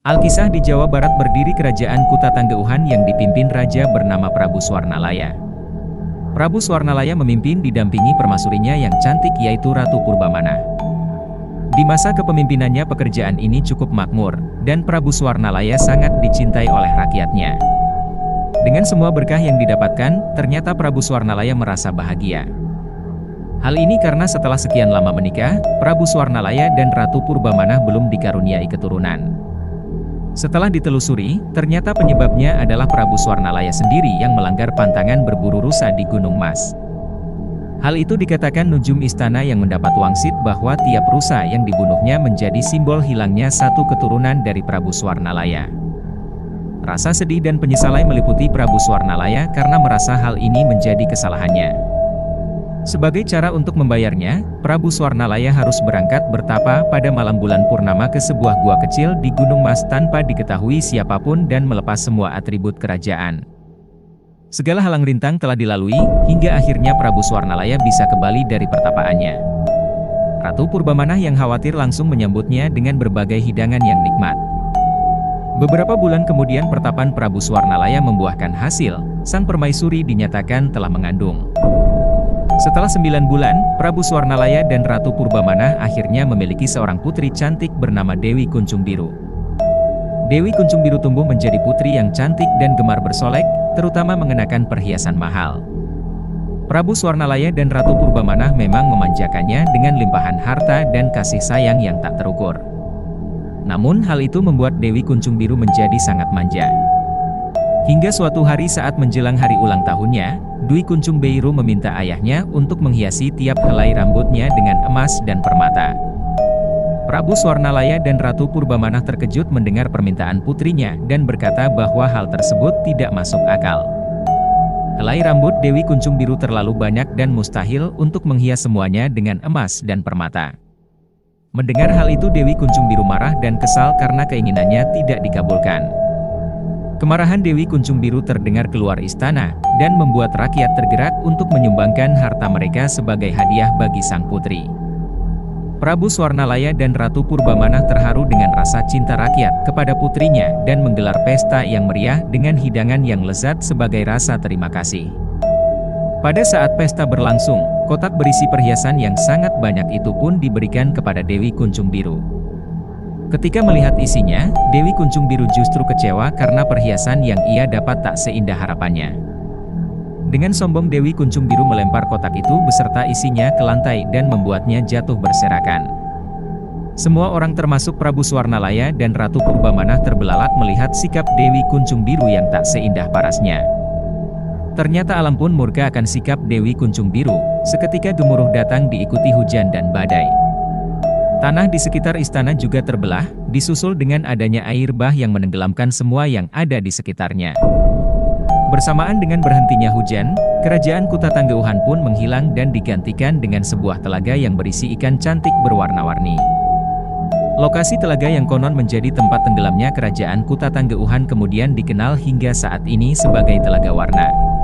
Alkisah di Jawa Barat berdiri kerajaan Kuta Tangguhan yang dipimpin raja bernama Prabu Swarnalaya. Prabu Swarnalaya memimpin didampingi permaisurinya yang cantik yaitu Ratu Purbamana. Di masa kepemimpinannya pekerjaan ini cukup makmur, dan Prabu Swarnalaya sangat dicintai oleh rakyatnya. Dengan semua berkah yang didapatkan, ternyata Prabu Swarnalaya merasa bahagia. Hal ini karena setelah sekian lama menikah, Prabu Swarnalaya dan Ratu Purbamana belum dikaruniai keturunan. Setelah ditelusuri, ternyata penyebabnya adalah Prabu Swarnalaya sendiri yang melanggar pantangan berburu rusa di Gunung Mas. Hal itu dikatakan Nujum Istana yang mendapat wangsit bahwa tiap rusa yang dibunuhnya menjadi simbol hilangnya satu keturunan dari Prabu Swarnalaya. Rasa sedih dan penyesalan meliputi Prabu Swarnalaya karena merasa hal ini menjadi kesalahannya. Sebagai cara untuk membayarnya, Prabu Swarnalaya harus berangkat bertapa pada malam bulan purnama ke sebuah gua kecil di Gunung Mas tanpa diketahui siapapun dan melepas semua atribut kerajaan. Segala halang rintang telah dilalui, hingga akhirnya Prabu Swarnalaya bisa kembali dari pertapaannya. Ratu Purbamana yang khawatir langsung menyambutnya dengan berbagai hidangan yang nikmat. Beberapa bulan kemudian pertapaan Prabu Swarnalaya membuahkan hasil, sang permaisuri dinyatakan telah mengandung. Setelah 9 bulan, Prabu Swarnalaya dan Ratu Purbamana akhirnya memiliki seorang putri cantik bernama Dewi Kuncung Biru. Dewi Kuncung Biru tumbuh menjadi putri yang cantik dan gemar bersolek, terutama mengenakan perhiasan mahal. Prabu Swarnalaya dan Ratu Purbamana memang memanjakannya dengan limpahan harta dan kasih sayang yang tak terukur. Namun hal itu membuat Dewi Kuncung Biru menjadi sangat manja. Hingga suatu hari saat menjelang hari ulang tahunnya, Dwi Kuncung Biru meminta ayahnya untuk menghiasi tiap helai rambutnya dengan emas dan permata. Prabu Swarnalaya dan Ratu Purbamana terkejut mendengar permintaan putrinya dan berkata bahwa hal tersebut tidak masuk akal. Helai rambut Dewi Kuncung Biru terlalu banyak dan mustahil untuk menghias semuanya dengan emas dan permata. Mendengar hal itu Dewi Kuncung Biru marah dan kesal karena keinginannya tidak dikabulkan. Kemarahan Dewi Kuncung Biru terdengar keluar istana, dan membuat rakyat tergerak untuk menyumbangkan harta mereka sebagai hadiah bagi sang putri. Prabu Swarnalaya dan Ratu Purbamana terharu dengan rasa cinta rakyat kepada putrinya dan menggelar pesta yang meriah dengan hidangan yang lezat sebagai rasa terima kasih. Pada saat pesta berlangsung, kotak berisi perhiasan yang sangat banyak itu pun diberikan kepada Dewi Kuncung Biru. Ketika melihat isinya, Dewi Kuncung Biru justru kecewa karena perhiasan yang ia dapat tak seindah harapannya. Dengan sombong Dewi Kuncung Biru melempar kotak itu beserta isinya ke lantai dan membuatnya jatuh berserakan. Semua orang termasuk Prabu Swarnalaya dan Ratu Purbamana terbelalak melihat sikap Dewi Kuncung Biru yang tak seindah parasnya. Ternyata alam pun murka akan sikap Dewi Kuncung Biru, seketika gemuruh datang diikuti hujan dan badai. Tanah di sekitar istana juga terbelah, disusul dengan adanya air bah yang menenggelamkan semua yang ada di sekitarnya. Bersamaan dengan berhentinya hujan, kerajaan Kuta Tangguhan pun menghilang dan digantikan dengan sebuah telaga yang berisi ikan cantik berwarna-warni. Lokasi telaga yang konon menjadi tempat tenggelamnya kerajaan Kuta Tangguhan kemudian dikenal hingga saat ini sebagai Telaga Warna.